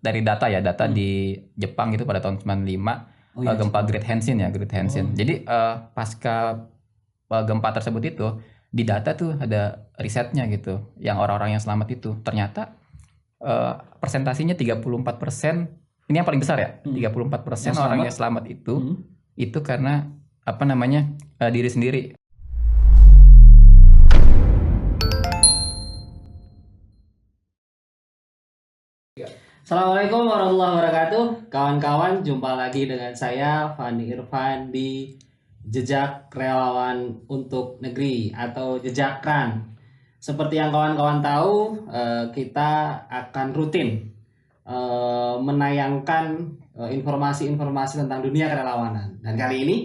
dari data ya, data di Jepang gitu pada tahun 95 gempa Great Henshin ya, Great Henshin. Jadi pasca gempa tersebut itu di data tuh ada risetnya gitu, yang orang-orang yang selamat itu ternyata persentasinya 34%. Ini yang paling besar ya, 34% orang yang selamat itu karena apa namanya diri sendiri. Assalamualaikum warahmatullahi wabarakatuh. Kawan-kawan, jumpa lagi dengan saya Fandi Irfan di Jejak Relawan untuk Negeri atau Jejakran. Seperti yang kawan-kawan tahu, kita akan rutin menayangkan informasi-informasi tentang dunia kerelawanan. Dan kali ini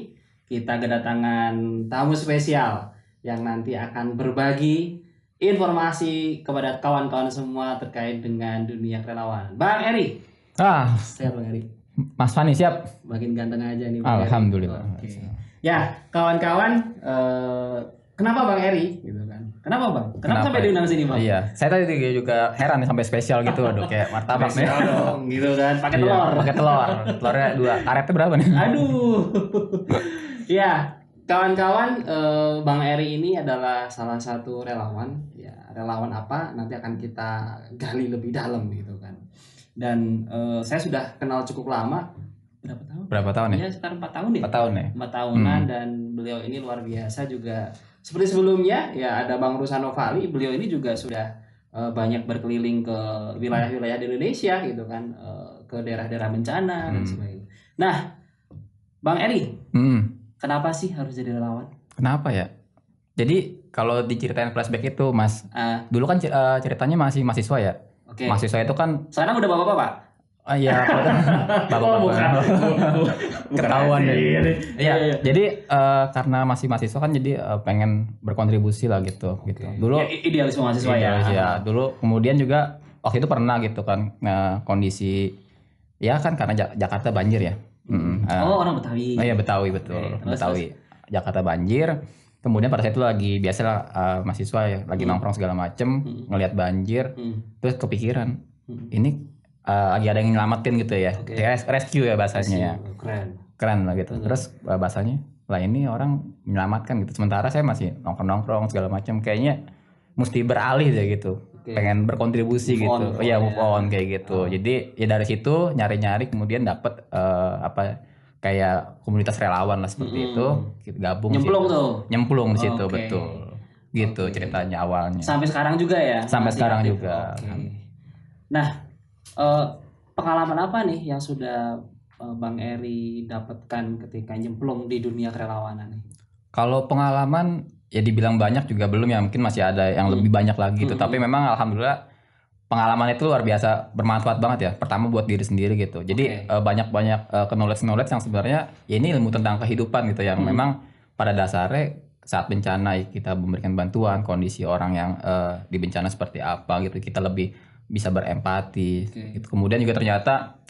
kita kedatangan tamu spesial yang nanti akan berbagi informasi kepada kawan-kawan semua terkait dengan dunia kerelawanan. Bang Eri. Siap Bang Eri. Mas Fani siap. Makin ganteng aja nih Bang Alhamdulillah. Eri. Ya, kawan-kawan, kenapa Bang Eri gitu kan? Kenapa Bang? Kenapa sampai diundang sini Bang? Iya, saya tadi juga heran sampai spesial gitu, aduh kayak martabak nih. Dong, gitu kan, pakai telur. Pakai telur. Telurnya 2. Karetnya berapa nih? Aduh. Ya, kawan-kawan, Bang Eri ini adalah salah satu relawan. Ya, relawan apa? Nanti akan kita gali lebih dalam gitu kan. Dan saya sudah kenal cukup lama. Berapa tahun ya? Ya, sekarang 4 tahun ya. 4 tahun ya. 4 tahunan dan beliau ini luar biasa juga. Seperti sebelumnya ya ada Bang Rusano Fali. Beliau ini juga sudah banyak berkeliling ke wilayah-wilayah di Indonesia gitu kan, ke daerah-daerah bencana dan sebagainya. Nah, Bang Eri. Kenapa sih harus jadi relawan? Kenapa ya? Jadi kalau diceritain flashback itu Mas, dulu kan ceritanya masih mahasiswa ya. Okay. Mahasiswa itu kan sekarang udah bapak-bapak. Iya, bapak-bapak. Ketahuan deh. Iya. Jadi karena masih mahasiswa kan jadi pengen berkontribusi lah gitu. Dulu ya, idealisme mahasiswa ya. Dulu kemudian juga waktu itu pernah gitu kan kondisi ya kan karena Jakarta banjir ya. Orang Betawi. Iya, Betawi betul. Betawi. Jakarta banjir. Kemudian pada saat itu lagi biasalah mahasiswa ya, lagi nongkrong segala macem, ngelihat banjir, terus kepikiran ini lagi ada yang nyelamatin gitu ya. Rescue ya bahasanya ya. Keren lah gitu. Terus bahasanya lah ini orang menyelamatkan gitu. Sementara saya masih nongkrong segala macam, kayaknya mesti beralih ya gitu. Pengen berkontribusi gitu. Move on kayak gitu. Jadi ya dari situ nyari-nyari kemudian dapat kayak komunitas relawan lah seperti itu. Kita gabung nyemplung di situ betul. Gitu ceritanya awalnya. Sampai sekarang juga ya? Sampai sekarang juga. Nah, pengalaman apa nih yang sudah Bang Eri dapatkan ketika nyemplung di dunia kerelawanan? Kalau pengalaman ya dibilang banyak juga belum ya, mungkin masih ada yang lebih banyak lagi gitu. Tapi memang alhamdulillah pengalaman itu luar biasa bermanfaat banget ya. Pertama buat diri sendiri gitu. Jadi banyak-banyak knowledge yang sebenarnya ya ini ilmu tentang kehidupan gitu yang memang pada dasarnya saat bencana kita memberikan bantuan, kondisi orang yang di bencana seperti apa gitu, kita lebih bisa berempati. Gitu. Kemudian juga ternyata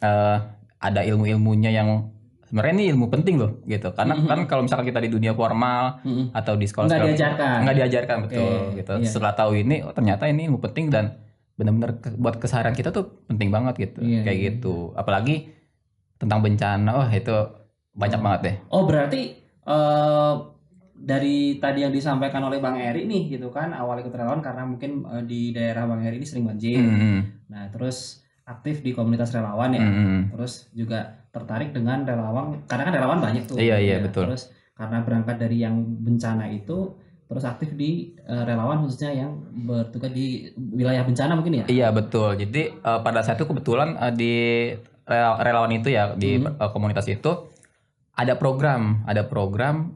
ada ilmu-ilmunya yang sebenarnya ini ilmu penting loh gitu. Karena kan kalau misalkan kita di dunia formal atau di sekolah nggak diajarkan betul gitu. Iya. Setelah tahu ini ternyata ini ilmu penting dan benar-benar buat keseharian kita tuh penting banget gitu. Gitu. Apalagi tentang bencana, itu banyak banget deh. Oh berarti dari tadi yang disampaikan oleh Bang Eri nih gitu kan, awal ikut relawan karena mungkin di daerah Bang Eri ini sering banjir. Nah terus aktif di komunitas relawan ya. Terus juga tertarik dengan relawan karena kan relawan banyak tuh. Iya betul. Terus karena berangkat dari yang bencana itu terus aktif di relawan khususnya yang bertugas di wilayah bencana mungkin ya? Iya betul. Jadi pada saat itu kebetulan di relawan itu ya di komunitas itu ada program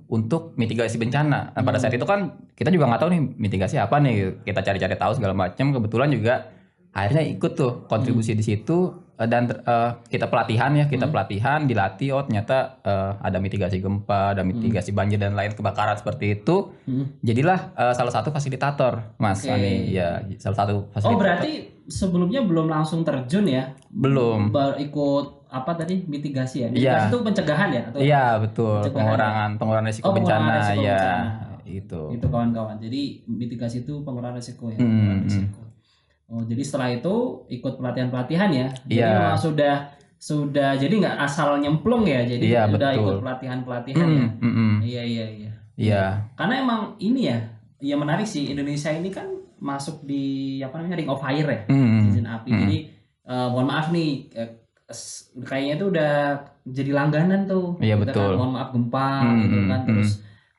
untuk mitigasi bencana. Nah, pada saat itu kan kita juga nggak tahu nih mitigasi apa nih. Kita cari-cari tahu segala macam. Kebetulan juga akhirnya ikut tuh kontribusi di situ dan kita pelatihan dilatih. Oh ternyata ada mitigasi gempa, ada mitigasi banjir dan lain kebakaran seperti itu. Jadilah salah satu fasilitator Mas Ani. Ya salah satu fasilitator. Oh berarti sebelumnya belum langsung terjun ya? Belum. Ikut apa tadi mitigasi ya? Mitigasi itu pencegahan ya? Iya betul. Pengurangan risiko bencana ya. Itu kawan-kawan. Jadi mitigasi itu pengurangan risiko ya. Oh, jadi setelah itu ikut pelatihan-pelatihan ya. Jadi Iya. memang sudah jadi nggak asal nyemplung ya. Jadi Iya, udah ikut betul. pelatihan-pelatihan ya. Iya, iya, iya. Iya. Karena emang ini ya, yang menarik sih Indonesia ini kan masuk di apa namanya Ring of Fire ya, cincin api. Jadi mohon maaf nih, kayaknya itu udah jadi langganan tuh. Iya, Kita kan betul. mohon maaf gempa gitu kan, terus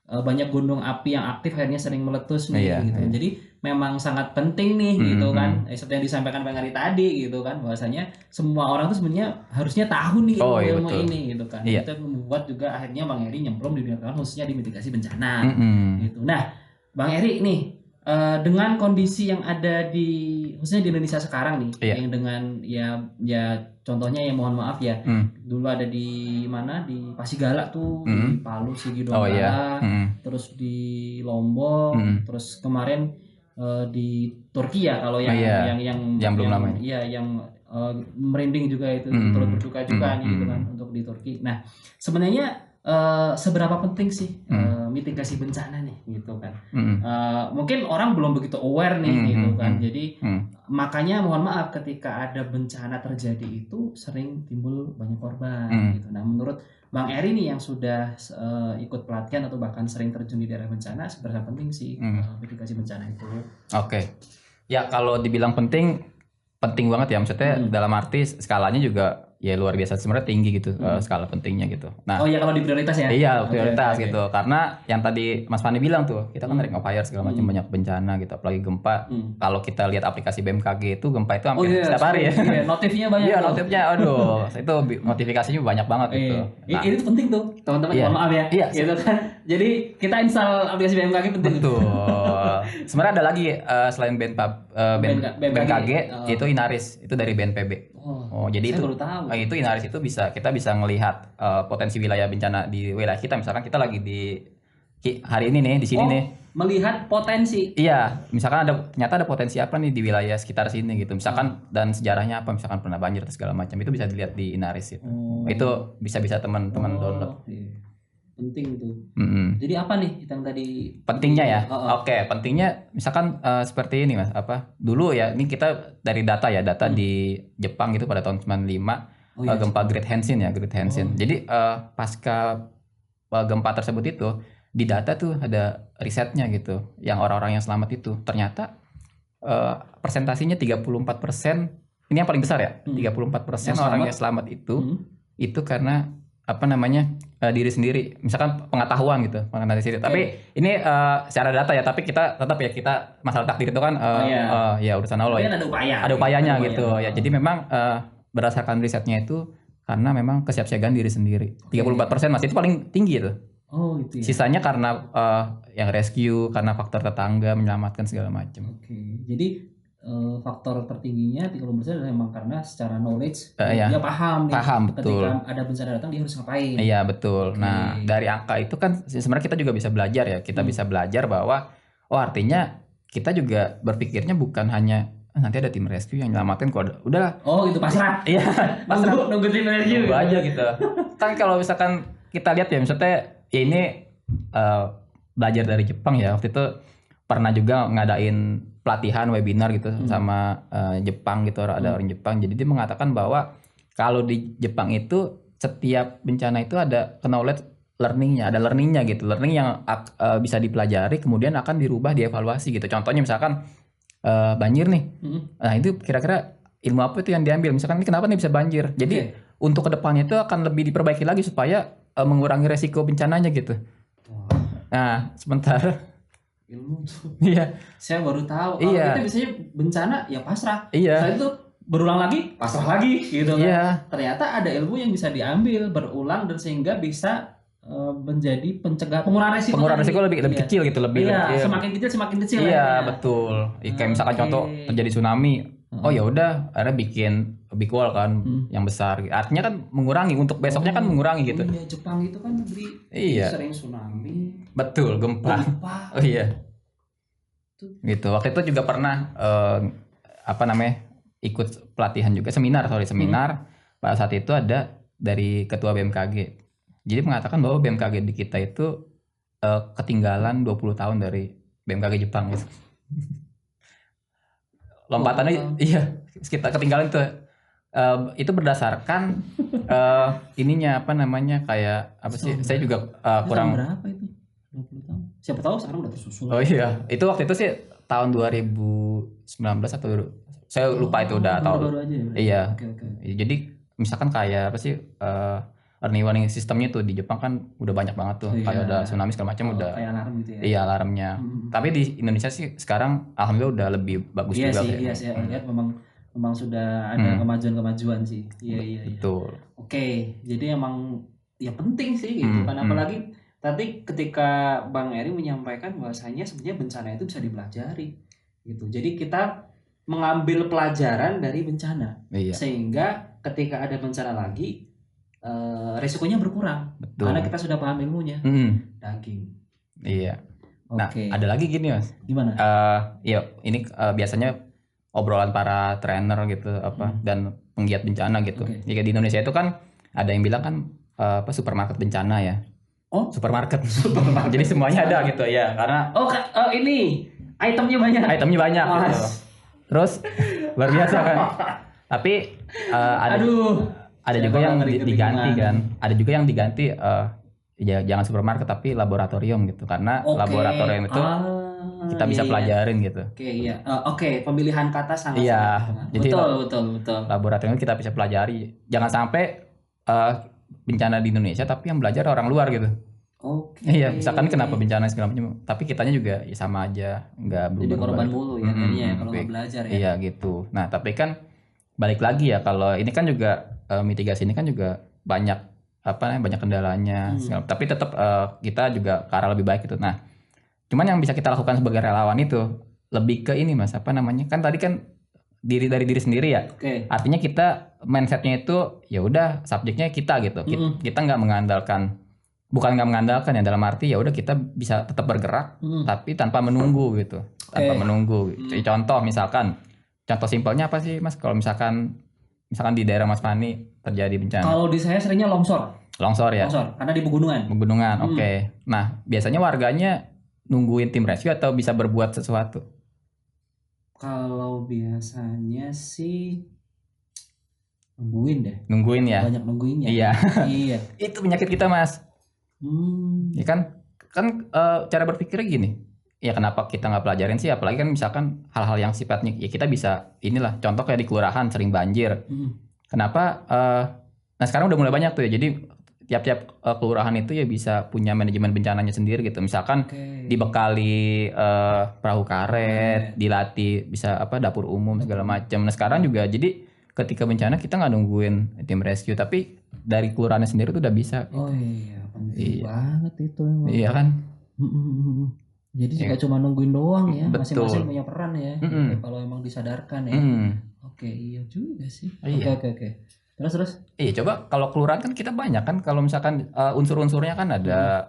banyak gunung api yang aktif akhirnya sering meletus nih Iya, gitu. iya. Jadi memang sangat penting nih gitu kan. Seperti yang disampaikan Bang Ari tadi gitu kan, bahwasanya semua orang tuh sebenarnya harusnya tahu nih Oh, iya, ilmu betul. ini gitu kan. Iya. Itu membuat juga akhirnya Bang Eri nyemplung di dunia keuangan khususnya di mitigasi bencana gitu. Nah, Bang Eri nih dengan kondisi yang ada di khususnya di Indonesia sekarang nih, Iya. yang dengan ya contohnya ya mohon maaf ya, dulu ada di mana di Pasigala tuh, di Palu Sigi Oh, iya. Donggala, terus di Lombok, terus kemarin di Turki ya kalau yang Iya. Yang belum lama ini. iya yang merinding juga itu turut berduka juga nih gitu kan untuk di Turki. Nah, sebenarnya seberapa penting sih mitigasi bencana nih gitu kan? Mungkin orang belum begitu aware nih gitu kan. Jadi makanya mohon maaf ketika ada bencana terjadi itu sering timbul banyak korban gitu. Nah, menurut Bang Eri nih yang sudah ikut pelatihan atau bahkan sering terjun di daerah bencana, seberapa penting sih mitigasi bencana itu? Oke. Ya kalau dibilang penting banget ya, maksudnya dalam arti skalanya juga ya luar biasa, sebenarnya tinggi gitu skala pentingnya gitu. Nah, oh ya kalau di prioritas ya? Iya, prioritas gitu. Karena yang tadi Mas Fani bilang tuh, kita kan Ring of Fire segala macam, banyak bencana gitu, apalagi gempa. Kalau kita lihat aplikasi BMKG itu gempa itu hampir setiap hari ya. Iya, notifnya banyak. Iya, notifnya aduh, itu notifikasinya banyak banget gitu. Nah, ini tuh penting tuh, teman-teman. Iya. Mohon maaf ya. Iya. Gitu kan. Jadi kita install aplikasi BMKG penting. Betul. Sebenarnya ada lagi selain BMKG, itu Inaris, itu dari BNPB. Oh, jadi saya itu baru tahu. Itu Inaris itu kita bisa ngelihat potensi wilayah bencana di wilayah kita. Misalkan kita lagi di hari ini nih di sini nih. Melihat potensi. Iya, misalkan ternyata ada potensi apa nih di wilayah sekitar sini gitu. Misalkan dan sejarahnya apa, misalkan pernah banjir atau segala macam, itu bisa dilihat di Inaris itu. Itu bisa teman-teman download. Iya. Penting tuh. Jadi apa nih yang tadi pentingnya ya? Oke, pentingnya misalkan seperti ini Mas, apa? Dulu ya, ini kita dari data di Jepang gitu pada tahun 95 gempa Great Henshin ya, Great Henshin. Jadi pasca gempa tersebut itu di data tuh ada risetnya gitu, yang orang-orang yang selamat itu ternyata persentasinya 34%. Ini yang paling besar ya, 34% orang yang selamat itu karena apa namanya diri sendiri, misalkan pengetahuan gitu, pengetahuan diri. Tapi ini secara data ya, tapi kita tetap ya, kita masalah takdir itu kan ya urusan Allah ya. Ada upayanya gitu ya. Jadi memang berdasarkan risetnya itu karena memang kesiapsiagaan diri sendiri. 34% Mas, itu paling tinggi itu. Oh gitu ya. Sisanya karena yang rescue, karena faktor tetangga menyelamatkan segala macam. Oke. Jadi faktor tertingginya 30% adalah memang karena secara knowledge iya. dia paham nih. Paham, betul. Ketika ada bencana datang dia harus ngapain. Iya, betul. Nah, dari angka itu kan sebenarnya kita juga bisa belajar ya. Kita bisa belajar bahwa artinya kita juga berpikirnya bukan hanya nanti ada tim rescue yang nyelamatin kok. Udahlah. Oh, gitu pasrah. Iya, pasrah. Nunggu tim rescue. Nunggu aja gitu. Kan kalau misalkan kita lihat ya, misalnya ya ini belajar dari Jepang ya. Waktu itu pernah juga ngadain pelatihan webinar gitu sama Jepang gitu, ada orang Jepang. Jadi dia mengatakan bahwa kalau di Jepang itu setiap bencana itu ada knowledge learningnya, ada learningnya gitu, learning yang bisa dipelajari kemudian akan dirubah, dievaluasi gitu. Contohnya misalkan banjir nih, nah itu kira-kira ilmu apa itu yang diambil, misalkan ini kenapa nih bisa banjir, jadi untuk kedepannya itu akan lebih diperbaiki lagi supaya mengurangi resiko bencananya gitu. Nah sementara ilmu tuh. Iya. Saya baru tahu. Kalau kita biasanya bencana ya pasrah. Iya. Setelah itu berulang lagi, pasrah lagi gitu kan. Iya. Ternyata ada ilmu yang bisa diambil berulang dan sehingga bisa menjadi pengurangan resiko. Pengurangan resiko lebih kecil gitu, lebih. Iya, semakin kecil. Iya, betul. Kayak misalkan contoh terjadi tsunami. Oh ya udah, akhirnya bikin big wall kan yang besar. Artinya kan mengurangi, untuk besoknya kan mengurangi gitu. Iya, Jepang itu kan negeri sering tsunami. Betul, gempa. Oh iya. Gitu. Waktu itu juga pernah ikut pelatihan juga, seminar. Pada saat itu ada dari ketua BMKG. Jadi mengatakan bahwa BMKG di kita itu ketinggalan 20 tahun dari BMKG Jepang gitu. lompatannya iya kita ketinggalan tuh. Itu berdasarkan ininya apa namanya kayak apa sih? Saya juga kurang berapa itu? 20 tahun. Siapa tahu sekarang udah tersusul. Oh iya, itu waktu itu sih tahun 2019 atau saya lupa itu udah tahu. Baru aja ya. Iya. Oke. Jadi misalkan kayak apa sih early warning sistemnya tuh di Jepang kan udah banyak banget tuh. Kayak ada tsunami segala macam udah. Kayak alarm gitu ya. Iya, alarmnya. Tapi di Indonesia sih sekarang alhamdulillah udah lebih bagus juga kayak. Iya sih, lihat memang sudah ada kemajuan sih. Iya. Betul. Oke, jadi emang ya penting sih gitu kan, apalagi tadi ketika Bang Eri menyampaikan bahwasanya sebenarnya bencana itu bisa dipelajari gitu. Jadi kita mengambil pelajaran dari bencana, sehingga ketika ada bencana lagi resikonya berkurang. Betul. Karena kita sudah paham ilmunya. Daging. Iya. Nah, ada lagi gini Mas. Gimana? Ya ini biasanya obrolan para trainer gitu dan penggiat bencana gitu. Jika di Indonesia itu kan ada yang bilang kan supermarket bencana ya. Oh, supermarket. Jadi semuanya ada gitu ya, karena ini itemnya banyak. Gitu. Terus luar biasa kan. Tapi ada juga yang diganti kan. Ada juga yang diganti jangan supermarket tapi laboratorium gitu, karena laboratorium itu kita bisa pelajarin gitu. Pemilihan kata sangat jadi betul. Laboratorium kita bisa pelajari. Jangan sampai bencana di Indonesia tapi yang belajar orang luar gitu. Iya, misalkan kenapa bencana segala macam, tapi kitanya juga ya sama aja, nggak berubah. Jadi korban mulu ya jadinya kalau nggak belajar ya. Iya gitu. Nah tapi kan balik lagi ya, kalau ini kan juga mitigasi ini kan juga banyak banyak kendalanya. Tapi tetap kita juga ke arah lebih baik gitu. Nah, cuman yang bisa kita lakukan sebagai relawan itu lebih ke ini Mas, kan tadi kan dari diri sendiri ya. Artinya kita mindsetnya itu ya udah subjeknya kita gitu. Kita nggak mengandalkan, bukan nggak mengandalkan ya, dalam arti ya udah kita bisa tetap bergerak tapi tanpa menunggu gitu. Tanpa menunggu. Contoh simpelnya apa sih Mas, kalau misalkan di daerah Mas Fani terjadi bencana? Kalau di saya seringnya longsor ya. Karena di pegunungan. Oke. Nah, biasanya warganya nungguin tim rescue atau bisa berbuat sesuatu? Kalau biasanya sih nungguin ya. Banyak nungguinnya. Iya. Itu penyakit kita Mas. Ya kan cara berpikirnya gini. Ya kenapa kita nggak pelajarin sih? Apalagi kan misalkan hal-hal yang sifatnya ya kita bisa inilah, contoh kayak di kelurahan sering banjir. Kenapa? Nah sekarang udah mulai banyak tuh ya. Jadi tiap-tiap kelurahan itu ya bisa punya manajemen bencananya sendiri gitu. Misalkan dibekali perahu karet, dilatih bisa dapur umum segala macam. Nah sekarang juga jadi ketika bencana kita nggak nungguin tim rescue, tapi dari kelurahannya sendiri tuh udah bisa. Penting banget itu emang. Iya kan? Jadi nggak cuma nungguin doang ya, masing-masing punya peran ya. Kalau emang disadarkan ya. Iya juga sih. Oke. Terus. Iya, coba kalau kelurahan kan kita banyak kan, kalau misalkan unsur-unsurnya kan ada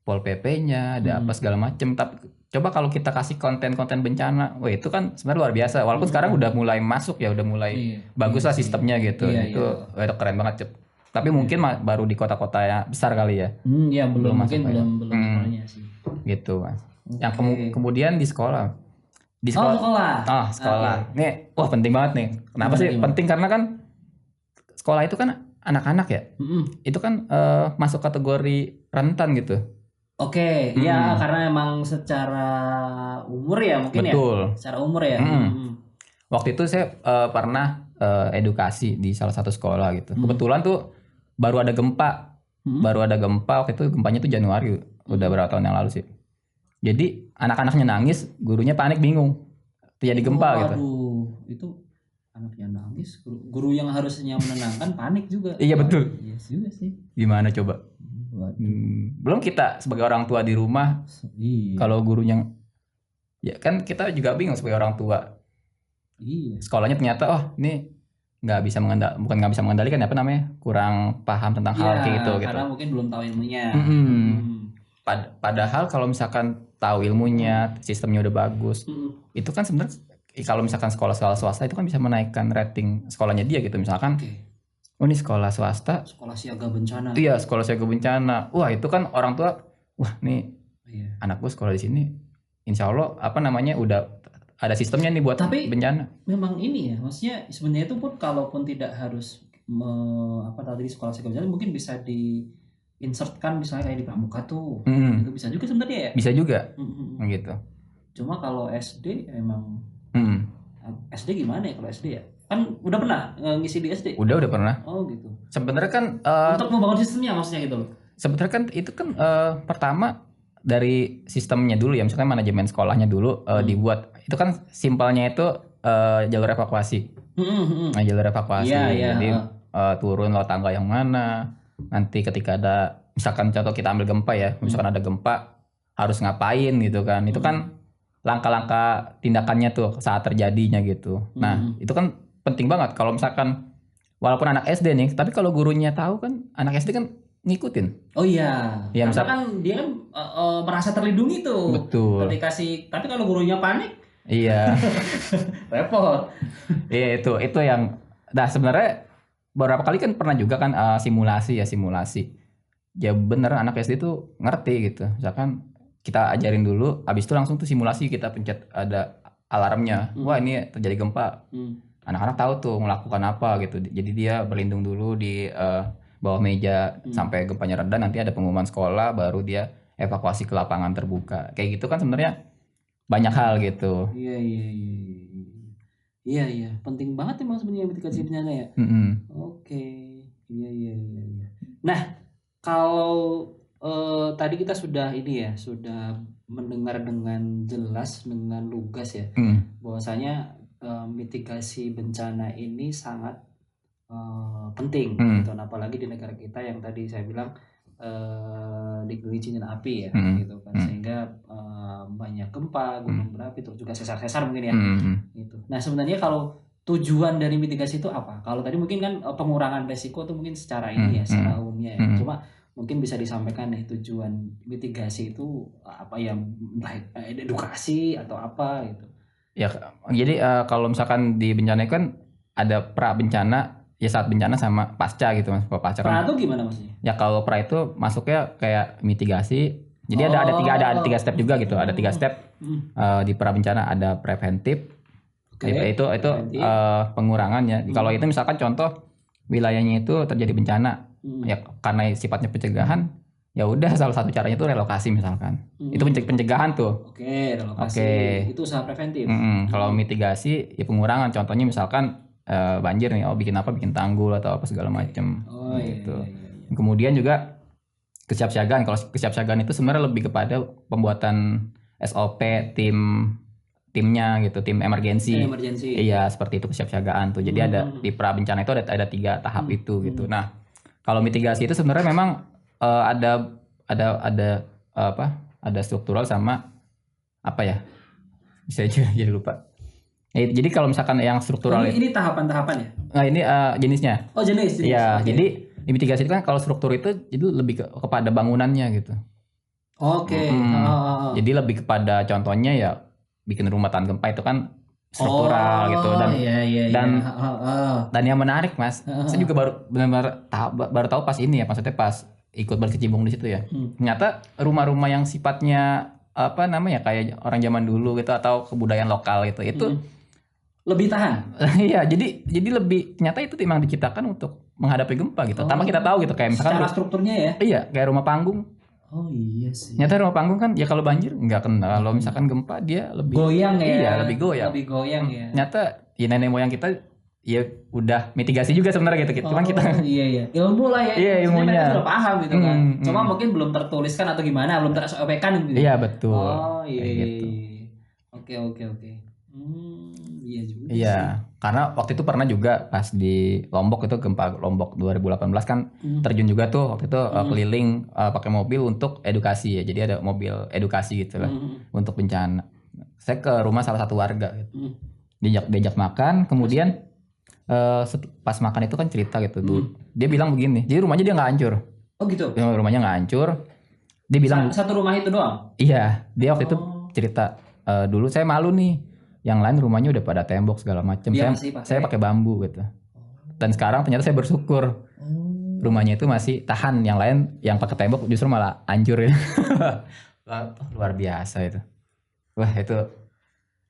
Pol PP-nya, ada segala macem. Tapi coba kalau kita kasih konten-konten bencana, itu kan sebenarnya luar biasa. Walaupun sekarang udah mulai masuk ya, udah mulai bagus lah sistemnya gitu. Itu keren banget. Tapi mungkin baru di kota-kota yang besar kali ya. Iya, belum semuanya sih. Gitu Mas. Yang kemudian di sekolah. Sekolah. Nih, penting banget nih. Kenapa sih? Penting karena kan sekolah itu kan anak-anak ya. Itu kan masuk kategori rentan gitu. Iya, karena emang secara umur ya mungkin. Betul. Ya. Secara umur ya. Waktu itu saya pernah edukasi di salah satu sekolah gitu. Kebetulan tuh baru ada gempa. Waktu itu gempanya tuh Januari. Udah berapa tahun yang lalu sih. Jadi anak-anaknya nangis, gurunya panik bingung. Terjadi gempa gitu. Itu anaknya nangis, guru yang harusnya menenangkan panik juga. Iya betul. Iya juga sih. Gimana coba? Belum kita sebagai orang tua di rumah. Kalau gurunya, ya kan kita juga bingung sebagai orang tua. Sekolahnya ternyata ini nggak bisa mengendalikan kurang paham tentang hal kayak gitu. Karena mungkin belum tahu ilmunya. Padahal kalau misalkan tahu ilmunya, sistemnya udah bagus, itu kan sebenarnya kalau misalkan sekolah swasta itu kan bisa menaikkan rating sekolahnya dia gitu. Misalkan ini sekolah swasta, sekolah siaga bencana. Iya, sekolah siaga bencana. Wah, itu kan orang tua, nih anak gue sekolah di sini, insya Allah udah ada sistemnya nih buat Tapi bencana. memang ini ya, maksudnya sebenarnya itu pun kalaupun tidak harus tadi sekolah psikologi mungkin bisa diinsertkan misalnya kayak di pramuka tuh. Itu bisa juga sebenarnya ya. Bisa juga. Gitu. Cuma kalau SD emang SD gimana ya kalau SD ya? Kan udah pernah ngisi di SD? Udah pernah. Oh gitu. Sebenarnya kan untuk membangun sistemnya maksudnya gitu loh. Sebenarnya kan itu kan pertama dari sistemnya dulu ya, misalkan manajemen sekolahnya dulu dibuat. Itu kan simpelnya itu jalur evakuasi. Nah, jalur evakuasi. Jadi turun lewat tangga yang mana. Nanti ketika ada misalkan contoh kita ambil gempa ya, misalkan ada gempa harus ngapain gitu kan. Itu kan langkah-langkah tindakannya tuh saat terjadinya gitu. Nah, itu kan penting banget kalau misalkan walaupun anak SD nih, tapi kalau gurunya tahu kan anak SD kan ngikutin. Oh iya. Ya, karena kan dia kan merasa terlindungi tuh. Betul. Ketika tapi kalau gurunya panik, iya. repot. Iya itu yang. Nah sebenarnya beberapa kali kan pernah juga kan simulasi. Ya bener anak SD tuh ngerti gitu. Misalkan kita ajarin dulu, abis itu langsung tuh simulasi kita pencet ada alarmnya. Wah ini terjadi gempa. Anak-anak tahu tuh melakukan apa gitu. Jadi dia berlindung dulu di bawah meja sampai gempanya reda, nanti ada pengumuman sekolah, baru dia evakuasi ke lapangan terbuka. Kayak gitu kan sebenarnya banyak hal gitu. Iya. Penting banget emang sebenarnya mitigasi bencana ya. Oke. Iya. Nah, kalau tadi kita sudah sudah mendengar dengan jelas, dengan lugas ya, bahwasanya mitigasi bencana ini sangat penting gitu. Apalagi di negara kita yang tadi saya bilang dikelilingi cincin api ya gitu kan, sehingga banyak gempa, gunung berapi, terus juga sesar-sesar mungkin ya gitu. Nah sebenarnya kalau tujuan dari mitigasi itu apa? Kalau tadi mungkin kan pengurangan resiko itu mungkin secara secara umumnya ya. Cuma mungkin bisa disampaikan nih tujuan mitigasi itu apa ya, edukasi atau apa gitu. Ya jadi kalau misalkan di bencana kan ada pra bencana ya, saat bencana sama pasca gitu Mas. Pasca pra itu gimana maksudnya? Ya kalau pra itu masuknya kayak mitigasi. Jadi ada tiga step juga gitu. Ada 3 step di pra bencana. Ada preventif. Itu pengurangan ya. Kalau itu misalkan contoh wilayahnya itu terjadi bencana ya karena sifatnya pencegahan, ya udah salah satu caranya itu relokasi misalkan. Itu pencegahan tuh. Relokasi. Itu usaha preventif. Kalau mitigasi ya pengurangan. Contohnya misalkan banjir nih, bikin tanggul atau apa segala macam gitu. Iya. Kemudian juga kesiapsiagaan. Kalau kesiapsiagaan itu sebenarnya lebih kepada pembuatan SOP timnya gitu, tim emergensi. Iya, seperti itu kesiapsiagaan tuh. Jadi ada di pra bencana itu ada 3 tahap itu gitu. Nah, kalau mitigasi itu sebenarnya memang ada struktural sama apa ya? Bisa jadi lupa. Jadi kalau misalkan yang struktural ini tahapan-tahapan ya? Nah ini jenisnya. Oh jenis. Iya, jadi mitigasi itu kan kalau struktur itu jadi lebih kepada bangunannya gitu. Oke. Jadi lebih kepada contohnya ya bikin rumah tahan gempa itu kan struktural gitu dan yang menarik Mas, saya juga baru tahu pas ini ya, maksudnya pas ikut berkecimpung di situ ya. Ternyata rumah-rumah yang sifatnya apa namanya kayak orang zaman dulu gitu atau kebudayaan lokal gitu itu lebih tahan. Iya, jadi lebih ternyata itu memang diciptakan untuk menghadapi gempa gitu. Tanpa kita tahu gitu kayak misalkan secara strukturnya ya. Iya, kayak rumah panggung. Oh iya sih. Ternyata rumah panggung kan ya kalau banjir enggak kena. Kalau misalkan gempa dia lebih goyang ya. Iya, lebih goyang ya. Ternyata ya nenek moyang kita ya udah mitigasi juga sebenarnya gitu. Cuman kita iya. Ilmu lah ya. Iya, ilmunya. Mereka sudah paham gitu kan. Cuma mungkin belum tertuliskan atau gimana, belum ter-SOP-kan gitu. Iya, betul. Oh iya. Gitu. Oke. Iya juga. Iya, karena waktu itu pernah juga pas di Lombok itu gempa Lombok 2018 kan terjun juga tuh waktu itu keliling pakai mobil untuk edukasi ya. Jadi ada mobil edukasi gitu lah untuk bencana. Saya ke rumah salah satu warga gitu. Diajak makan, kemudian pas makan itu kan cerita gitu tuh. Dia bilang begini, jadi rumahnya dia nggak hancur. Oh gitu. Rumahnya nggak hancur. Dia bilang satu rumah itu doang. Iya, dia waktu itu cerita dulu saya malu nih. Yang lain rumahnya udah pada tembok segala macam. Saya pakai bambu gitu. Dan sekarang ternyata saya bersyukur rumahnya itu masih tahan. Yang lain yang pakai tembok justru malah hancur ya. Luar biasa itu. Wah itu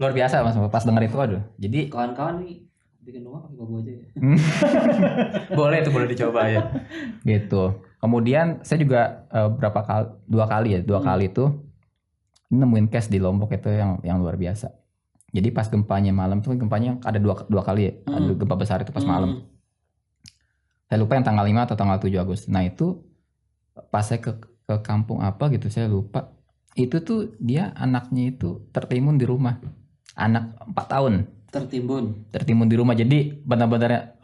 Luar biasa Mas pas denger itu, aduh. Jadi Kawan-kawan nih bikin rumah pakai bambu aja ya. boleh itu, boleh dicoba ya. Gitu. Kemudian saya juga dua kali itu nemuin cache di Lombok itu yang luar biasa. Jadi pas gempanya malam tuh, gempanya ada dua kali ya. Ada gempa besar itu pas malam. Saya lupa yang tanggal 5 atau tanggal 7 Agustus. Nah itu pas saya ke kampung apa gitu saya lupa. Itu tuh dia anaknya itu tertimbun di rumah. Anak 4 tahun. Tertimbun di rumah. Jadi benar-benar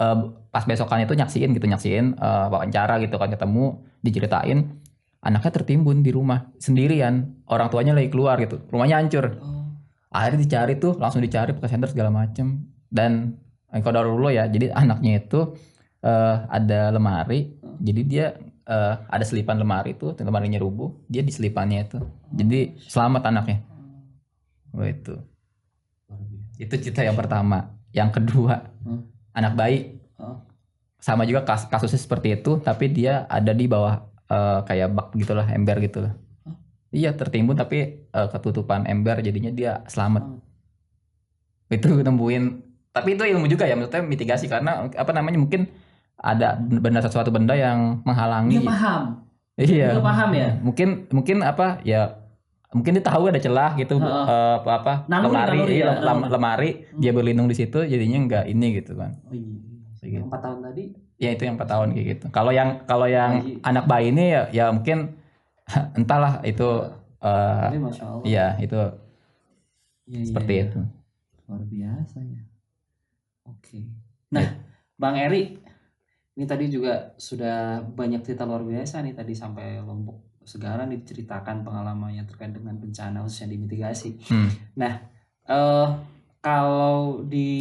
pas besokannya itu nyaksiin wawancara gitu kan, ketemu, diceritain anaknya tertimbun di rumah sendirian. Orang tuanya lagi keluar gitu. Rumahnya hancur. Akhirnya dicari tuh, langsung dicari pakai senter segala macem. Dan qadarullah ya, jadi anaknya itu ada lemari, jadi dia ada selipan lemari itu, lemarinya rubuh, dia di selipannya itu, jadi selamat anaknya. Itu cerita yang pertama. Yang kedua, anak bayi, sama juga kasusnya seperti itu, tapi dia ada di bawah kayak bak gitulah, ember gitulah. Iya, tertimbun tapi ketutupan ember, jadinya dia selamat. Itu nemuin, tapi itu ilmu juga ya, maksudnya mitigasi, karena apa namanya, mungkin ada sesuatu benda yang menghalangi. Dia paham. Iya. Dia paham ya. Mungkin apa ya? Mungkin dia tahu ada celah gitu, lemari, dia berlindung di situ, jadinya enggak ini gitu kan. Oh iya. Yang 4 tahun tadi? Ya itu yang 4 tahun kayak gitu. Kalau yang anak bayi ini ya mungkin entahlah itu. Tapi Masya Allah. Iya itu. Seperti itu. Luar biasa ya. Oke. Nah, Bang Eri, ini tadi juga sudah banyak cerita luar biasa nih, tadi sampai Lombok Segara diceritakan pengalamannya terkait dengan bencana khususnya di mitigasi. Nah, kalau di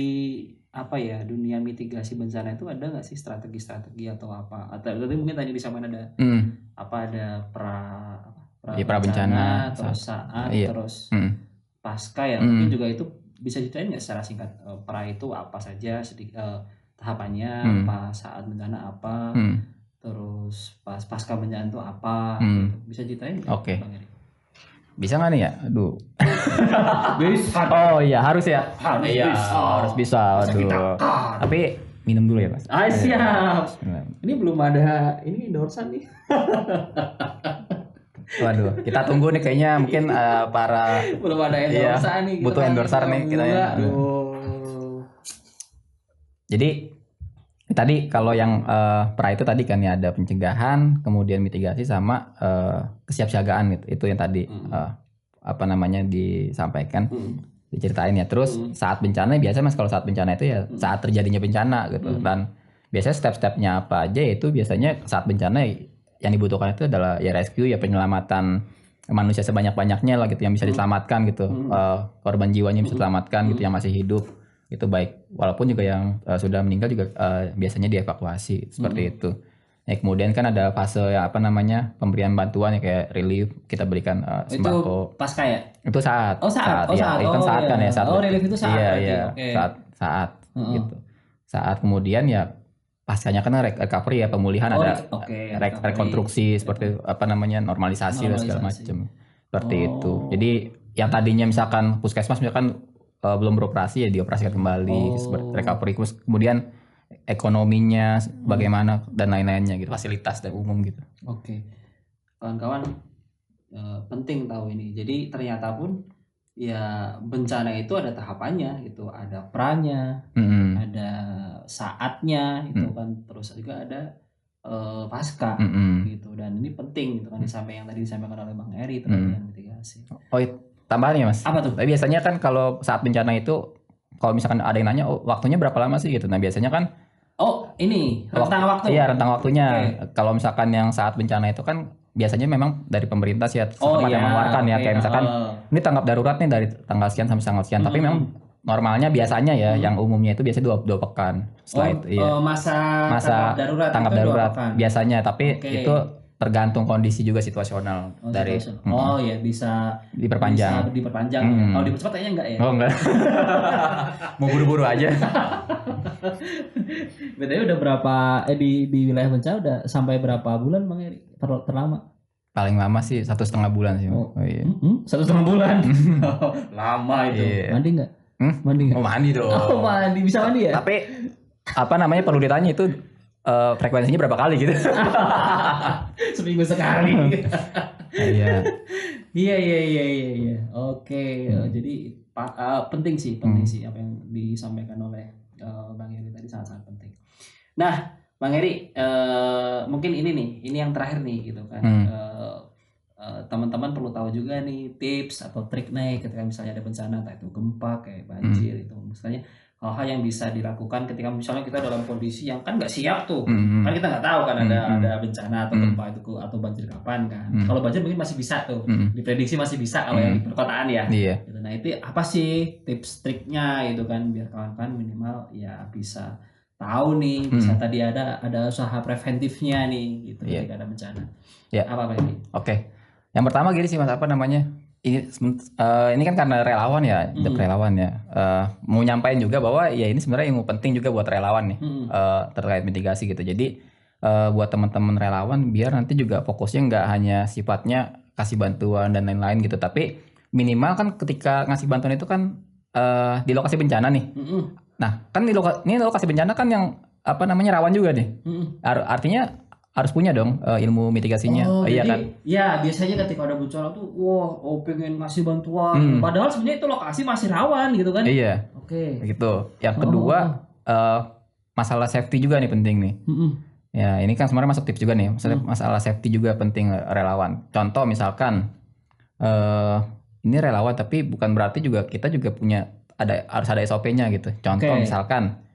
dunia mitigasi bencana itu ada nggak sih strategi-strategi atau apa? Atau tadi mungkin tadi disampaikan ada ada pra bencana, terus saat, terus pasca ya. Mungkin juga itu bisa ceritain nggak secara singkat, pra itu apa saja, tahapannya, pas saat bencana apa, terus pas pasca bencana itu apa, gitu. Bisa ceritain nggak? Oke. Bisa nggak nih ya? Aduh. Bisa. Oh iya, harus ya. Harus bisa. Aduh. Tapi minum dulu ya Mas. Siap. Ini belum ada endorsan nih. Waduh, kita tunggu nih kayaknya, mungkin para belum ada endorsan nih. Butuh endorser nih kita ya. Jadi tadi kalau yang pra itu tadi kan ya, ada pencegahan, kemudian mitigasi, sama kesiapsiagaan gitu. Itu yang tadi disampaikan, diceritain ya. Terus saat bencana biasa Mas, kalau saat bencana itu ya saat terjadinya bencana gitu. Dan biasanya step-stepnya apa aja, itu biasanya saat bencana yang dibutuhkan itu adalah ya rescue, ya penyelamatan manusia sebanyak-banyaknya lah gitu, yang bisa diselamatkan gitu. Korban jiwanya bisa diselamatkan gitu, yang masih hidup itu baik, walaupun juga yang sudah meninggal juga biasanya dievakuasi seperti itu. Ya, kemudian kan ada fase pemberian bantuan ya, kayak relief, kita berikan sembako. Itu pasca ya? Itu saat. Saat. Itu kan saat kan ya, saat. Relief itu saat. Iya. Saat gitu. Saat kemudian ya pascanya kan recovery ya, pemulihan, ada rekonstruksi seperti normalisasi dan segala macam. Seperti itu. Jadi yang tadinya misalkan puskesmas misalkan belum beroperasi, ya dioperasikan kembali, recovery. Kemudian ekonominya bagaimana dan lain-lainnya gitu, fasilitas dan umum gitu. Oke. Kawan-kawan, penting tahu ini. Jadi ternyata pun ya bencana itu ada tahapannya gitu, ada pranya, ada saatnya gitu kan, terus juga ada pasca gitu. Dan ini penting gitu kan, yang tadi disampaikan oleh Bang Eri terkait dengan mitigasi. Tambahan ya Mas. Apa tuh? Tapi biasanya kan kalau saat bencana itu, kalau misalkan ada yang nanya, waktunya berapa lama sih gitu. Nah biasanya kan ini rentang waktu. Iya, rentang waktunya. Kalau misalkan yang saat bencana itu kan biasanya memang dari pemerintah sih ya, setempat yang mengeluarkan ya, kayak misalkan ini tanggap darurat nih dari tanggal sekian sampai tanggal sekian. Tapi memang normalnya biasanya ya, yang umumnya itu biasanya 2 pekan. Setelah itu masa tanggap darurat biasanya, tapi itu tergantung kondisi juga situasional dari. Bisa diperpanjang. Kalau dipercepat kayaknya enggak ya? Enggak. Mau buru-buru aja. Bedanya udah berapa di wilayah bencana udah sampai berapa bulan Bang Eri terlama? Paling lama sih 1,5 bulan sih. Oh, iya. 1,5 bulan. Lama itu. Iya. Mandi nggak? Mandi nggak? Oh mandi dong. Oh mandi, bisa mandi ya? Tapi apa namanya perlu ditanya itu frekuensinya berapa kali gitu. Seminggu sekali. Iya. Iya. Oke, jadi penting sih apa yang disampaikan oleh Bang Heri tadi sangat-sangat penting. Nah, Bang Heri, mungkin ini yang terakhir nih gitu kan. Teman-teman perlu tahu juga nih tips atau trik nih ketika misalnya ada bencana, entah itu gempa kayak banjir itu, misalnya hal-hal yang bisa dilakukan ketika misalnya kita dalam kondisi yang kan nggak siap tuh, kan kita nggak tahu kan ada bencana atau gempa itu atau banjir kapan kan. Kalau banjir mungkin masih bisa tuh, diprediksi masih bisa kalau yang di perkotaan ya. Iya. Gitu. Nah itu apa sih tips triknya gitu kan biar kawan-kawan minimal ya bisa tahu nih, bisa tadi ada usaha preventifnya nih gitu ketika ada bencana. Apa Bang Heri? Oke. Yang pertama gini sih Mas, apa namanya? Ini kan karena relawan ya, relawan ya. Mau nyampain juga bahwa ya ini sebenarnya ilmu penting juga buat relawan nih, terkait mitigasi gitu. Jadi buat teman-teman relawan biar nanti juga fokusnya nggak hanya sifatnya kasih bantuan dan lain-lain gitu, tapi minimal kan ketika ngasih bantuan itu kan di lokasi bencana nih. Nah kan ini lokasi bencana kan yang apa namanya rawan juga nih. Artinya harus punya dong ilmu mitigasinya. Iya jadi, kan? Ya biasanya ketika ada bencana tuh, pengen ngasih bantuan. Padahal sebenarnya itu lokasi masih rawan gitu kan? Iya. Oke. Gitu. Yang kedua masalah safety juga nih penting nih. Ya ini kan sebenarnya masuk tips juga nih. Masalah safety juga penting relawan. Contoh misalkan ini relawan tapi bukan berarti juga kita juga punya harus ada SOP-nya gitu. Contoh misalkan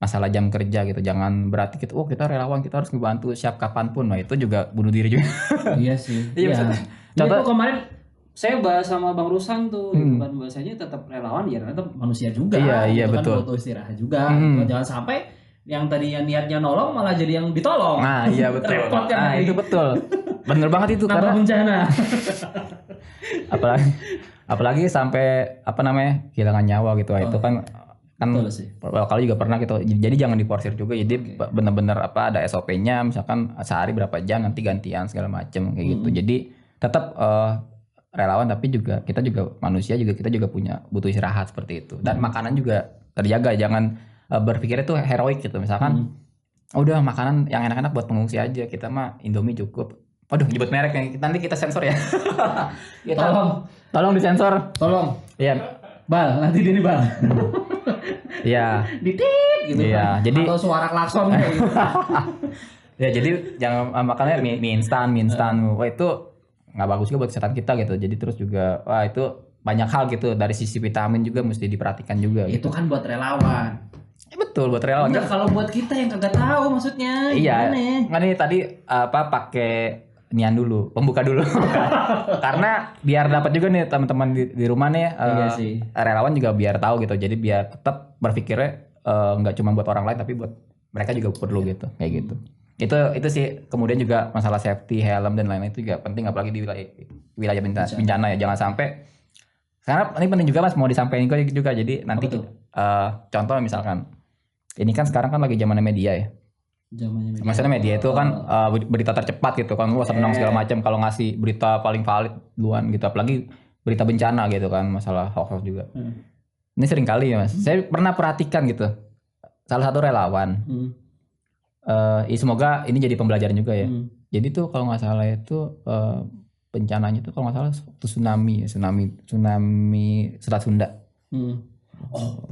masalah jam kerja gitu, jangan berarti kita kita relawan kita harus ngebantu siap kapanpun. Nah itu juga bunuh diri juga. Iya sih. Iya. Contoh kemarin saya bahas sama Bang Rusang tuh, gitu kan bahasanya tetap relawan ya tetap manusia juga. Iya gitu betul. Kan butuh istirahat juga. Jangan sampai yang tadinya niatnya nolong malah jadi yang ditolong. Nah iya betul. Nah itu betul. Bener banget itu karena bencana. apalagi sampai apa namanya kehilangan nyawa gitu. Itu kan kalau juga pernah gitu. Jadi jangan diporsir juga. Jadi benar-benar ada SOP-nya. Misalkan sehari berapa jam nanti gantian segala macam kayak gitu. Jadi tetap relawan tapi juga kita juga manusia juga kita juga butuh istirahat seperti itu. Dan makanan juga terjaga. Jangan berpikir itu heroik gitu. Misalkan udah makanan yang enak-enak buat pengungsi aja. Kita mah Indomie cukup. Waduh nyebut merek nih. Nanti kita sensor ya. Tolong disensor. Tolong. Iya. Bal, nanti ini Bal. Iya. Ditit gitu kan. Jadi atau suara klakson kayak gitu. Ya jadi jangan makannya mie instan. Wah itu nggak bagus juga buat kesehatan kita gitu. Jadi terus juga itu banyak hal gitu dari sisi vitamin juga mesti diperhatikan juga. Itu kan buat relawan. Betul buat relawan. Enggak kalau buat kita yang kagak tahu maksudnya. Iya. Nggak nih tadi pakai nian dulu, pembuka dulu. Karena biar dapat juga nih teman-teman di rumah nih relawan juga biar tahu gitu. Jadi biar tetap berpikirnya nggak cuma buat orang lain tapi buat mereka juga perlu gitu, kayak gitu. Itu sih. Kemudian juga masalah safety, helm dan lain-lain itu juga penting apalagi di wilayah bencana ya. Jangan sampai karena ini penting juga Mas mau disampaikan juga. Jadi nanti contoh misalkan ini kan sekarang kan lagi zamannya media ya. Maksudnya media itu kan berita tercepat gitu kan, senang segala macam kalau ngasih berita paling valid duluan gitu, apalagi berita bencana gitu kan, masalah hoax juga. Ini sering kali ya Mas, saya pernah perhatikan gitu, salah satu relawan, semoga ini jadi pembelajaran juga ya. Jadi tuh kalau nggak salah itu bencananya tuh kalau nggak salah tsunami Selat Sunda.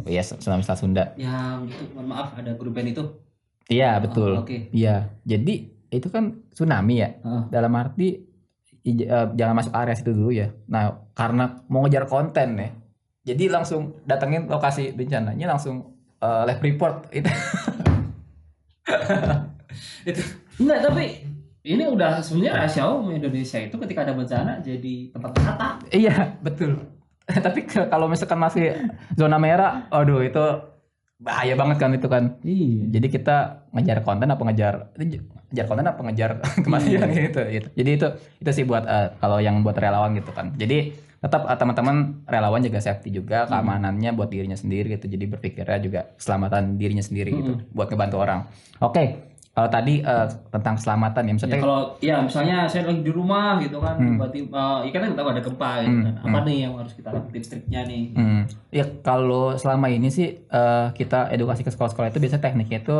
Iya tsunami Selat Sunda. Yang itu, mohon maaf ada grup band itu. Iya betul. Iya. Jadi itu kan tsunami ya. Dalam arti jangan masuk area situ dulu ya. Nah karena mau ngejar konten ya, jadi langsung datengin lokasi bencananya langsung live report itu. Itu enggak, tapi ini udah sebenarnya rahasia umum Indonesia itu ketika ada bencana jadi tempat wisata. Iya betul. Tapi kalau misalkan masih zona merah, aduh itu bahaya banget kan itu kan. Iya. Jadi kita ngejar konten apa ngejar kematian gitu. Jadi itu sih buat kalau yang buat relawan gitu kan. Jadi tetap teman-teman relawan jaga safety juga, keamanannya buat dirinya sendiri gitu. Jadi berpikirnya juga keselamatan dirinya sendiri gitu buat ngebantu orang. Oke. Kalau tadi tentang keselamatan ya, Ya, maksudnya kalau ya misalnya saya lagi di rumah gitu kan, tiba-tiba ya kan kita tahu ada gempa gitu kan. Apa nih yang harus kita lakukan tips-triknya nih? ya kalau selama ini sih kita edukasi ke sekolah-sekolah itu biasanya tekniknya itu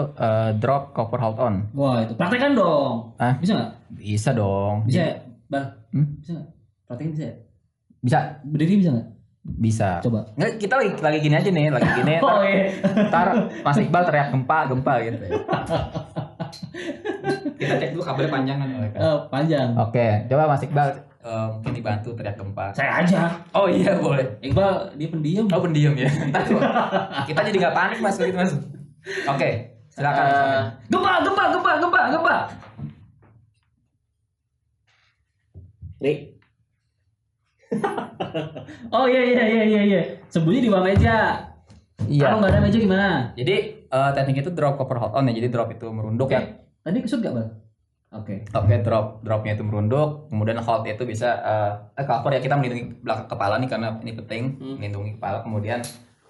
drop, cover, hold on. Wah, itu praktekkan dong. Ah? Bisa nggak? Bisa dong. Bisa ya, Bang? Bisa nggak? Praktekin bisa ya? Bisa. Berdiri bisa nggak? Bisa. Coba. Nggak, kita lagi gini aja nih, lagi gini. Oh iya. Ntar Mas Iqbal teriak gempa gitu. Kita cek dulu kabelnya panjang kan. Panjang. Oke, coba Mas Iqbal mungkin dibantu teriak gempa. Saya aja. Oh iya boleh. Iqbal dia pendiam. Oh pendiam ya. Ntar kita jadi nggak panik Mas kalau gitu Mas. Oke, silakan. Gempa. Rik. Oh iya. Sembunyi di bawah meja. Iya. Kalau nggak ada meja gimana? Jadi teknik itu drop, cover, hold on ya. Jadi drop itu merunduk ya. Tadi kesut nggak, Bang? Oke. Dropnya itu merunduk, kemudian hold itu bisa cover ya, kita melindungi belakang kepala nih karena ini penting, melindungi kepala, kemudian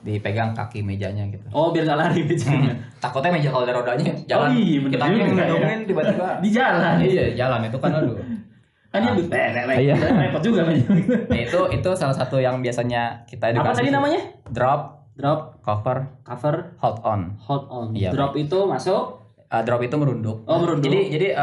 dipegang kaki mejanya gitu. Oh, biar nggak lari mejanya. Takutnya meja kalau ada rodanya jalan. Oh, iya, bener kita juga, ngelindungin tiba-tiba di jalan. Iya, jalan itu kan aduh. Kan dia Iya. repot juga kan. Nah, itu salah satu yang biasanya kita edukasi. Apa tadi namanya? Drop, cover, hold on. Iya. Drop itu masuk. Drop itu merunduk. Oh, merunduk. Jadi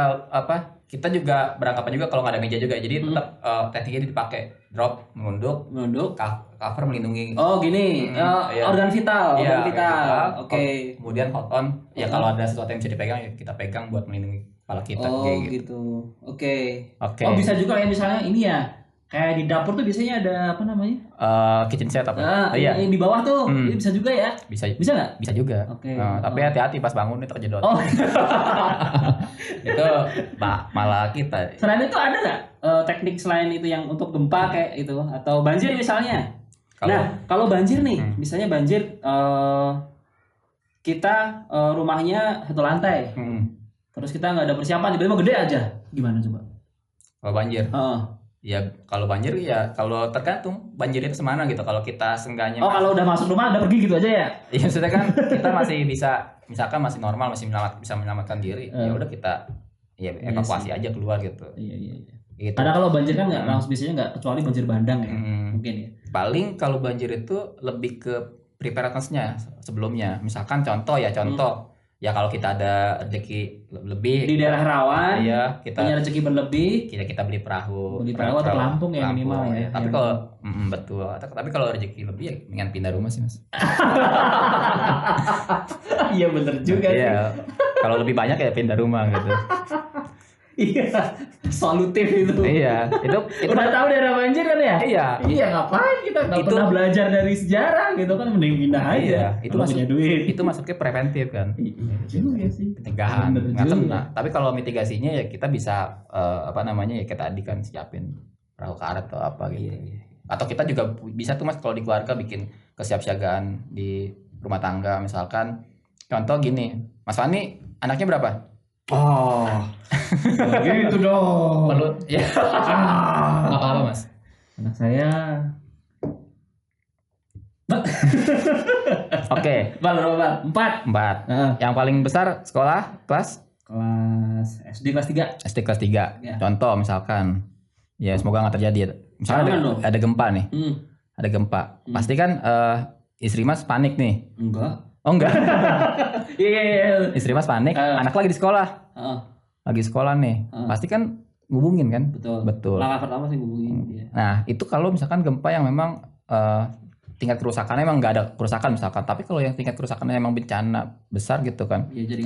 kita juga beranggapan juga kalau nggak ada meja juga. Jadi tetap tekniknya dipakai drop merunduk, cover melindungi. Oh gini, iya. organ vital. Oke. Kemudian hold on. Ya kalau ada sesuatu yang bisa dipegang ya kita pegang buat melindungi kepala kita. Oh kayak gitu. Oke. Oke. Oh bisa juga ya misalnya ini ya. Kayak di dapur tuh biasanya ada apa namanya? Kitchen set apa? Iya. Yang di bawah tuh, ini bisa juga ya? Bisa nggak? Bisa juga. Oke. Tapi hati-hati pas bangun itu terjedot. Oh. Itu malah kita. Selain itu ada nggak teknik selain itu yang untuk gempa kayak itu atau banjir misalnya? Kalau banjir nih, misalnya banjir kita rumahnya satu lantai, terus kita nggak ada persiapan, tiba-tiba gede aja, gimana coba? Kalau banjir? Ya kalau banjir ya kalau tergantung banjir itu semana gitu. Kalau kita seenggaknya kalau udah masuk rumah udah pergi gitu aja ya? Iya maksudnya kan kita masih bisa, misalkan masih normal, masih bisa menyelamatkan diri, ya udah kita evakuasi aja keluar gitu. Iya. Gitu. Karena kalau banjir kan nggak langsung, biasanya nggak, kecuali banjir bandang ya, mungkin ya. Paling kalau banjir itu lebih ke preparedness-nya sebelumnya. Misalkan contoh ya kalau kita ada rezeki lebih di daerah rawan, kita punya rezeki berlebih, kita beli perahu atau pelampung ya minimal ya. Tapi kalau betul. Tapi kalau rezeki lebih ya dengan pindah rumah sih Mas. Iya bener juga sih. Iya. Kalau lebih banyak ya pindah rumah gitu. Iya, solutif itu. Iya, itu udah tahu daerah banjir kan ya? Iya, ngapain kita nggak pernah belajar dari sejarah gitu kan, mending pindah aja. Itu punya duit. Itu masuknya preventif kan. Iya juga sih. Pencegahan. Tapi kalau mitigasinya ya kita bisa ya kita tadi kan siapin perahu karet atau apa gitu. Iya. Atau kita juga bisa tuh Mas kalau di keluarga bikin kesiapsiagaan di rumah tangga, misalkan contoh gini, Mas Fani anaknya berapa? Oh, gitu dong. Perlu ya. Nggak apa-apa Mas. Anak saya. Oke. Berapa? 4. Yang paling besar sekolah kelas SD kelas 3. SD kelas 3. Ya. Contoh misalkan, ya semoga nggak terjadi. Misalnya ada gempa nih. Ada gempa. Pasti kan istri Mas panik nih. Enggak. Oh enggak. Iya. Istri Mas panik, anak lagi di sekolah. Lagi sekolah nih. Pasti kan ngubungin kan? Betul. Langkah pertama sih ngubungin dia. Nah, itu kalau misalkan gempa yang memang tingkat kerusakannya emang nggak ada kerusakan misalkan, tapi kalau yang tingkat kerusakannya emang bencana besar gitu kan. Iya,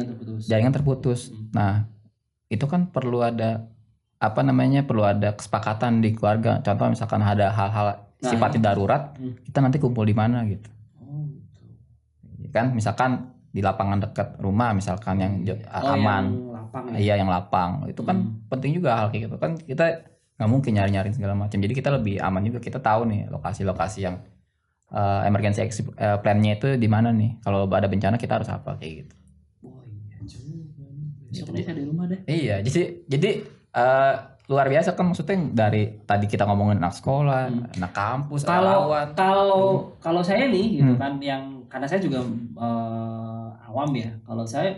jaringan terputus. Nah, itu kan perlu ada perlu ada kesepakatan di keluarga. Contoh misalkan ada hal-hal sifatnya darurat, kita nanti kumpul di mana gitu. Kan misalkan di lapangan dekat rumah misalkan yang aman, yang lapang ya? Iya yang lapang itu kan penting juga hal kayak gitu kan, kita nggak mungkin nyari segala macam, jadi kita lebih aman juga, kita tahu nih lokasi-lokasi yang emergency exit plan-nya itu di mana nih, kalau ada bencana kita harus apa kayak gitu. Oh iya juga nih, besok deh di rumah deh. Iya jadi luar biasa kan, maksudnya dari tadi kita ngomongin anak sekolah, anak kampus, relawan. Kalau saya nih gitu kan, yang karena saya juga awam ya. Kalau saya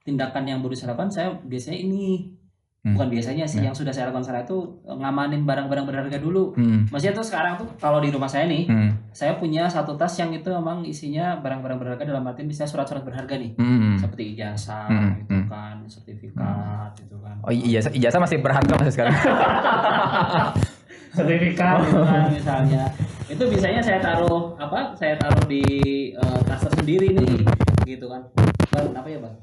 tindakan yang baru saya lakukan, saya biasanya ini bukan biasanya sih, yang sudah saya lakukan sekarang itu ngamanin barang-barang berharga dulu. Maksudnya tuh sekarang tuh kalau di rumah saya nih, saya punya satu tas yang itu memang isinya barang-barang berharga, dalam arti misalnya surat-surat berharga nih, seperti ijazah gitu kan, sertifikat gitu kan. Oh iya, ijazah masih berharga masih sekarang. Sertifikat gitu kan misalnya. Itu biasanya saya taruh di tas tersendiri nih gitu kan. Bang, apa ya, Bang?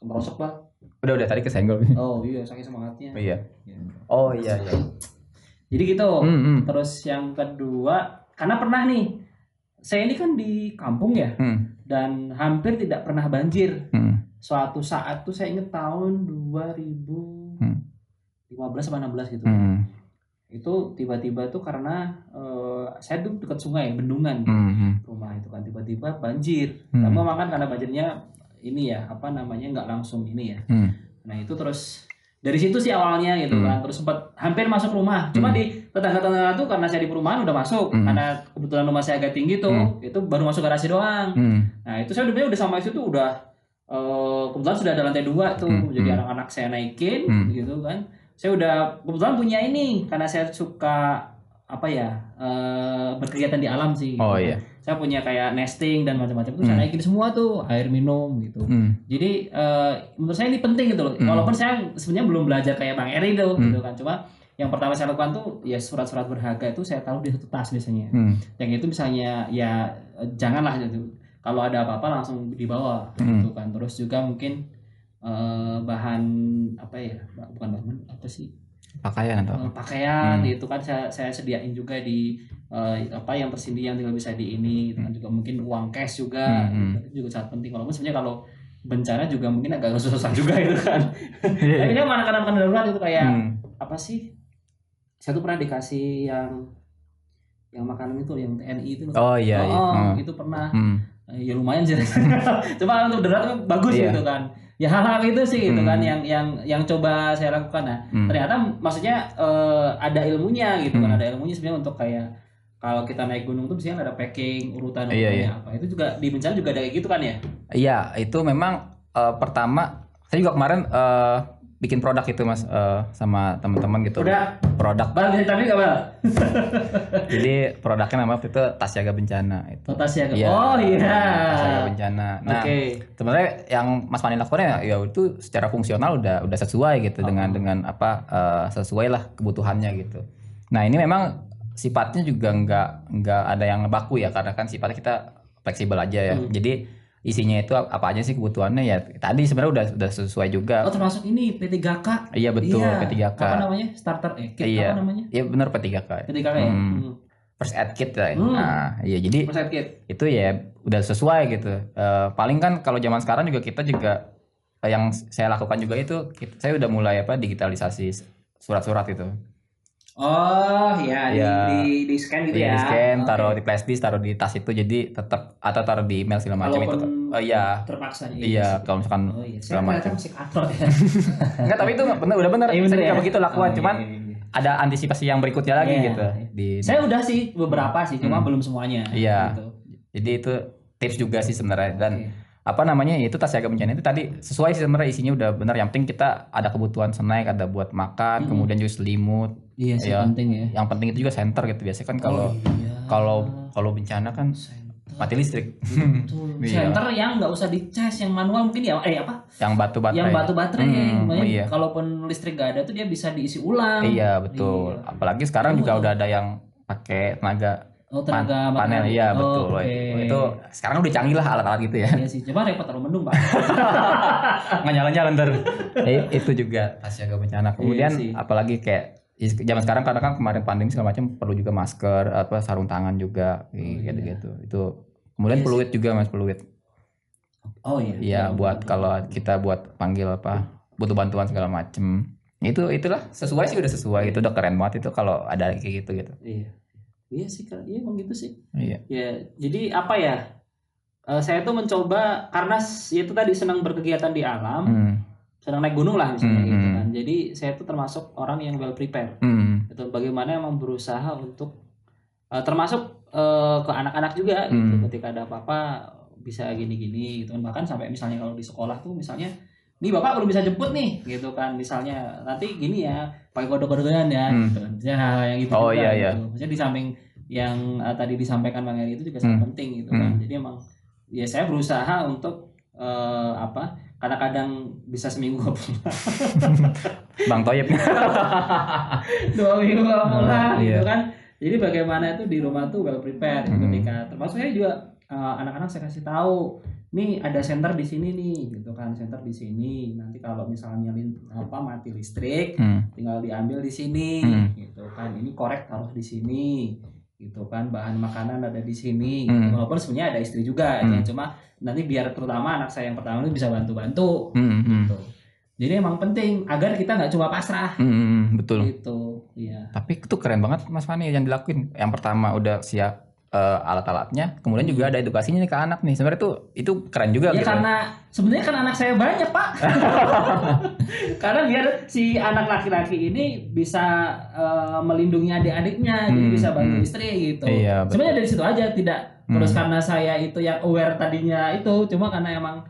Kemerosok, Bang. Udah tadi kesenggol. Oh iya, saking semangatnya. Iya. Oh iya. Jadi gitu. Terus yang kedua, karena pernah nih, saya ini kan di kampung ya, dan hampir tidak pernah banjir. Suatu saat tuh saya ingat tahun 2015 atau 16 gitu. Itu tiba-tiba tuh karena saya tuh dekat sungai, bendungan rumah itu kan, tiba-tiba banjir. Sama kan karena banjirnya ini ya, apa namanya, nggak langsung ini ya. Nah itu terus dari situ sih awalnya gitu kan, terus sempat hampir masuk rumah. Cuma di tetangga-tetangga tuh, karena saya di perumahan udah masuk, karena kebetulan rumah saya agak tinggi tuh, itu baru masuk garasi doang. Nah itu saya udah sama itu tuh udah kebetulan sudah ada lantai 2 tuh, jadi anak-anak saya naikin gitu kan. Saya udah kebetulan punya ini, karena saya suka apa ya, berkegiatan di alam sih. Oh gitu. iya. Saya punya kayak nesting dan macam-macam tuh, saya naikin semua tuh, air minum gitu. Jadi menurut saya ini penting gitu loh. Walaupun saya sebenarnya belum belajar kayak Bang Eri tuh gitu kan. Cuma yang pertama saya lakukan tuh ya surat-surat berharga itu saya taruh di satu tas biasanya. Yang itu misalnya ya janganlah gitu. Kalau ada apa-apa langsung dibawa gitu kan. Terus juga mungkin bahan apa ya, bukan bahan apa sih, pakaian atau pakaian itu kan saya sediain juga di apa yang tersendiri yang tinggal bisa di ini gitu kan. Juga mungkin uang cash juga itu juga sangat penting. Walaupun sebenarnya kalau bencana juga mungkin agak susah juga itu kan. Tapi kan makanan darurat itu kayak apa sih, saya tuh pernah dikasih yang makanan itu yang TNI itu. Oh iya. Itu pernah. Ya lumayan sih. Cuma untuk darurat kan bagus gitu kan. Ya hal-hal itu sih gitu kan yang coba saya lakukan. Nah ternyata maksudnya ada ilmunya gitu kan, ada ilmunya sebenarnya untuk kayak kalau kita naik gunung tuh biasanya ada packing urutan apa itu juga di bencana juga ada kayak gitu kan ya. Iya, itu memang pertama saya juga kemarin bikin produk itu Mas, sama teman-teman gitu. Udah produk Bang, tapi enggak Bang? Jadi produknya nama itu Tas Siaga Bencana itu. Tas Siaga. Iya, Oh iya. Tas Siaga Bencana. Nah, sebenarnya yang Mas Fani lakukan ya itu secara fungsional udah sesuai gitu dengan apa sesuai lah kebutuhannya gitu. Nah, ini memang sifatnya juga nggak ada yang baku ya, karena kan sifatnya kita fleksibel aja ya. Jadi isinya itu apa aja sih kebutuhannya ya. Tadi sebenarnya udah sesuai juga. Oh, termasuk ini P3K. Iya betul, P3K. Apa namanya? Starter kit apa namanya? Iya benar P3K. P3K ya. First aid kit ya. Nah, iya jadi first aid kit. Itu ya udah sesuai gitu. Paling kan kalau zaman sekarang juga kita juga yang saya lakukan juga itu saya udah mulai digitalisasi surat-surat itu. Oh iya, di scan gitu ya. Di scan, taruh di flash disk, taruh di tas itu, jadi tetap atau taruh di email segala macam itu. Iya. Terpaksa. Iya, kalau misalkan segala macam. Masih katrol ya. Enggak, tapi itu udah benar. Saya juga begitu lakukan, cuman ada antisipasi yang berikutnya lagi gitu. Saya udah sih beberapa sih, cuma belum semuanya. Iya. Gitu. Jadi itu tips juga sih sebenarnya, dan apa namanya itu Tas Siaga Bencana itu tadi sesuai sih sebenarnya, isinya udah benar. Yang penting kita ada kebutuhan snack, ada buat makan, kemudian juga selimut. Iya sih penting ya. Yang penting itu juga senter gitu. Biasanya kan kalau bencana kan mati listrik. Senter yang nggak usah dicas, yang manual mungkin ya yang batu baterai. Yang batu baterai. Kalaupun listrik nggak ada tuh dia bisa diisi ulang. Iya betul. Apalagi sekarang juga udah ada yang pakai tenaga panel. Iya betul. Itu sekarang udah canggih lah alat-alat gitu ya. Iya sih, coba repot taruh mendung Pak. Nggak nyala-nyala ntar. Itu juga Tas Siaga Bencana. Kemudian apalagi kayak zaman sekarang, karena kan kemarin pandemi segala macam, perlu juga masker, sarung tangan juga gitu. Itu kemudian peluit juga Mas, peluit. Oh iya. Iya, buat kalau kita buat panggil butuh bantuan segala macam. Itulah sesuai sih, udah sesuai. Itu udah keren banget itu kalau ada kayak gitu. Iya. Iya sih, iya emang gitu sih. Iya. Ya, jadi apa ya? Saya tuh mencoba karena itu tadi senang berkegiatan di alam, senang naik gunung lah misalnya gitu kan. Jadi saya tuh termasuk orang yang well prepare. Itu bagaimana emang berusaha untuk termasuk ke anak-anak juga gitu. Ketika ada apa-apa bisa gini-gini gitu kan. Bahkan sampai misalnya kalau di sekolah tuh misalnya nih bapak belum bisa jemput nih gitu kan, misalnya nanti gini ya pakai kode-kodean ya gitu. Misalnya hal yang itu Oh, juga iya, gitu. iya. Maksudnya di samping yang tadi disampaikan Bang Eri itu juga sangat penting gitu kan. Jadi emang ya saya berusaha untuk karena kadang bisa seminggu gak pulang. Bang Toyib. 2 minggu gak pulang Iya. gitu kan. Jadi bagaimana itu di rumah tuh well prepare ketika termasuk saya juga anak-anak saya kasih tahu nih ada senter di sini nih gitu kan, senter di sini nanti kalau misalnya mati listrik tinggal diambil di sini gitu kan, ini korek taruh di sini gitu kan, bahan makanan ada di sini gitu. Walaupun sebenarnya ada istri juga cuma nanti biar terutama anak saya yang pertama itu bisa bantu-bantu gitu. Jadi emang penting agar kita nggak cuma pasrah. Betul. Gitu, iya. Tapi itu keren banget Mas Fani yang dilakuin. Yang pertama udah siap alat-alatnya, kemudian juga ada edukasinya nih ke anak nih. Sebenarnya itu keren juga. Ya gitu. karena sebenarnya kan anak saya banyak Pak. Karena biar si anak laki-laki ini bisa melindungi adik-adiknya, jadi bisa bantu istri gitu. Iya, sebenarnya dari situ aja, tidak terus karena saya itu yang aware tadinya itu, cuma karena emang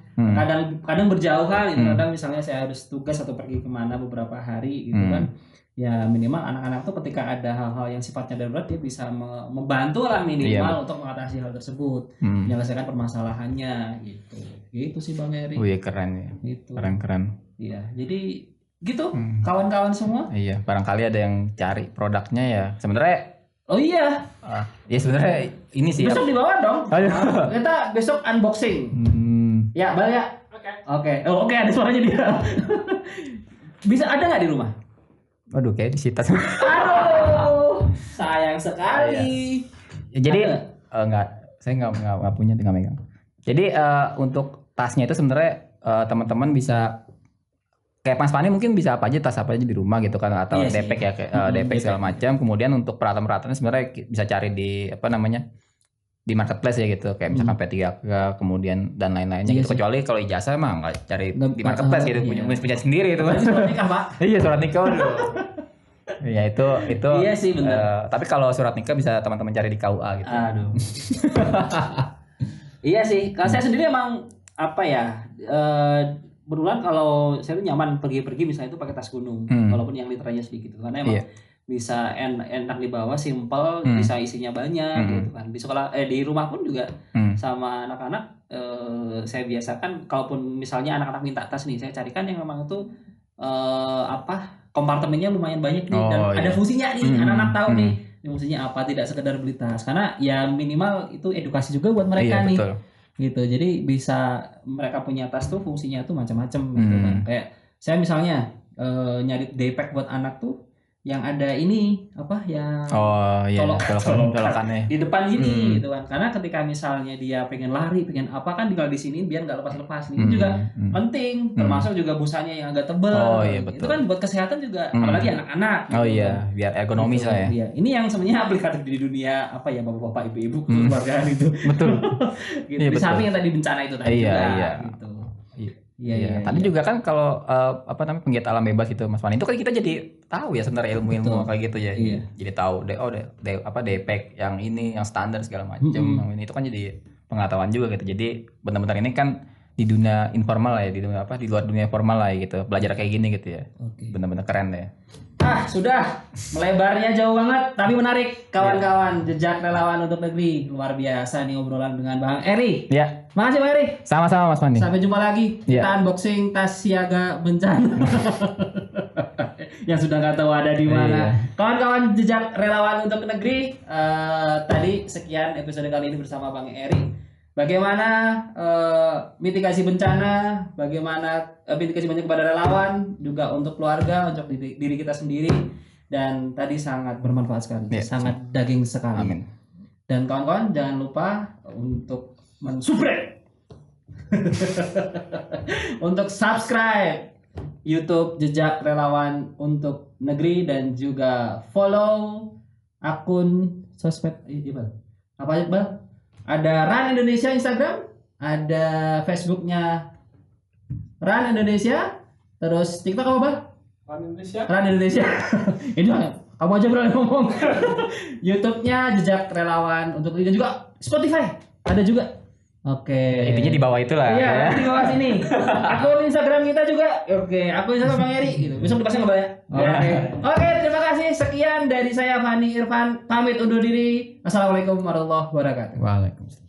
kadang berjauhan gitu. Kadang misalnya saya harus tugas atau pergi kemana beberapa hari gitu kan. Ya minimal anak-anak tuh ketika ada hal-hal yang sifatnya darurat dia bisa membantu lah minimal untuk mengatasi hal tersebut, menyelesaikan permasalahannya gitu. Gitu sih Bang Eri. Iya keren ya. Gitu. Keren. Iya, jadi gitu kawan-kawan semua. Iya, barangkali ada yang cari produknya ya. Sebenarnya Oh iya. Ya sebenarnya ini sih. Besok dibawa dong. Ayo. Kita besok unboxing. Ya, Bal ya. Oke. Oke, ada suaranya dia. Bisa ada nggak di rumah? Waduh, kayak disita. Aduh, sayang sekali. Ya, jadi saya nggak punya, tinggal megang. Jadi untuk tasnya itu sebenarnya teman-teman bisa kayak Mas Fani mungkin bisa apa aja, tas apa aja di rumah gitu kan, atau Iya depek ya kayak depek segala macam. Kemudian untuk peralatan-peralatannya sebenarnya bisa cari di di marketplace ya gitu, kayak misalkan P3K kemudian dan lain-lainnya gitu. Kecuali kalau ijazah emang nggak cari di marketplace gitu, punya sendiri itu kan. Surat nikah Pak. Iya, surat nikah dulu. Ya itu Iya sih benar. Tapi kalau surat nikah bisa teman-teman cari di KUA gitu. Aduh. Iya sih, kalau saya sendiri emang berulang kalau saya tuh nyaman pergi-pergi misalnya itu pakai tas gunung, walaupun yang literanya sedikit karena emang bisa enak dibawa, simple, bisa isinya banyak gitu kan. Di sekolah di rumah pun juga sama anak-anak saya biasakan kalaupun misalnya anak-anak minta tas nih, saya carikan yang memang itu kompartemennya lumayan banyak nih dan ada fungsinya nih, anak-anak tahu nih fungsinya apa, tidak sekedar beli tas, karena ya minimal itu edukasi juga buat mereka nih. Betul. Gitu, jadi bisa mereka punya tas tuh fungsinya tuh macam-macam gitu kan. Kayak saya misalnya nyari daypack buat anak tuh yang ada ini yang colokannya di depan gini gitu kan, karena ketika misalnya dia pengen lari, pengen apa kan tinggal di sini biar nggak lepas-lepas. Ini juga penting, termasuk juga busanya yang agak tebal. Itu kan buat kesehatan juga, apalagi anak-anak gitu kan. Biar ergonomis lah ya. Iya. Ini yang sebenarnya aplikatif di dunia bapak-bapak, ibu-ibu, keluarga gitu. Betul. Gitu. Di samping yang tadi bencana itu tadi juga gitu. Iya. Tadi juga kan kalau penggiat alam bebas gitu Mas Fani, itu kan kita jadi tahu ya sebenarnya ilmu-ilmu kayak gitu ya. Iya. Jadi tahu depek yang ini, yang standar segala macam. Ini itu kan jadi pengetahuan juga gitu. Jadi benar-benar ini kan di dunia informal lah ya, di luar dunia formal lah ya gitu. Belajar kayak gini gitu ya. Benar-benar keren ya. Sudah melebarnya jauh banget tapi menarik kawan-kawan. Jejak relawan untuk negeri, luar biasa nih obrolan dengan Bang Eri. Ya. Makasih Bang Eri. Sama-sama Mas Fani. Sampai jumpa lagi. Kita unboxing tas siaga bencana. Yang sudah nggak tahu ada di mana. Kawan-kawan jejak relawan untuk negeri, tadi sekian episode kali ini bersama Bang Eri. Bagaimana mitigasi bencana, bagaimana mitigasi bencana kepada relawan, juga untuk keluarga, untuk diri kita sendiri, dan tadi sangat bermanfaat sekali, sangat daging sekali. Amin. Dan kawan-kawan jangan lupa untuk subscribe, untuk subscribe YouTube Jejak Relawan untuk Negeri, dan juga follow akun sosmed apa aja Bang? Ada Run Indonesia Instagram, ada Facebooknya Run Indonesia, terus TikTok apa Bang? Run Indonesia. Ini kamu aja berani ngomong. YouTube-nya Jejak Relawan untuk, dan juga Spotify ada juga. Oke. Intinya di bawah itulah. Iya, di bawah sini. Akun Instagram kita juga. Oke, akun Instagram Bang Eri gitu. Besok dipasang nggak ya? Oke. Oke, terima kasih. Sekian dari saya Fani Irfan. Pamit undur diri. Assalamualaikum warahmatullahi wabarakatuh. Waalaikumsalam.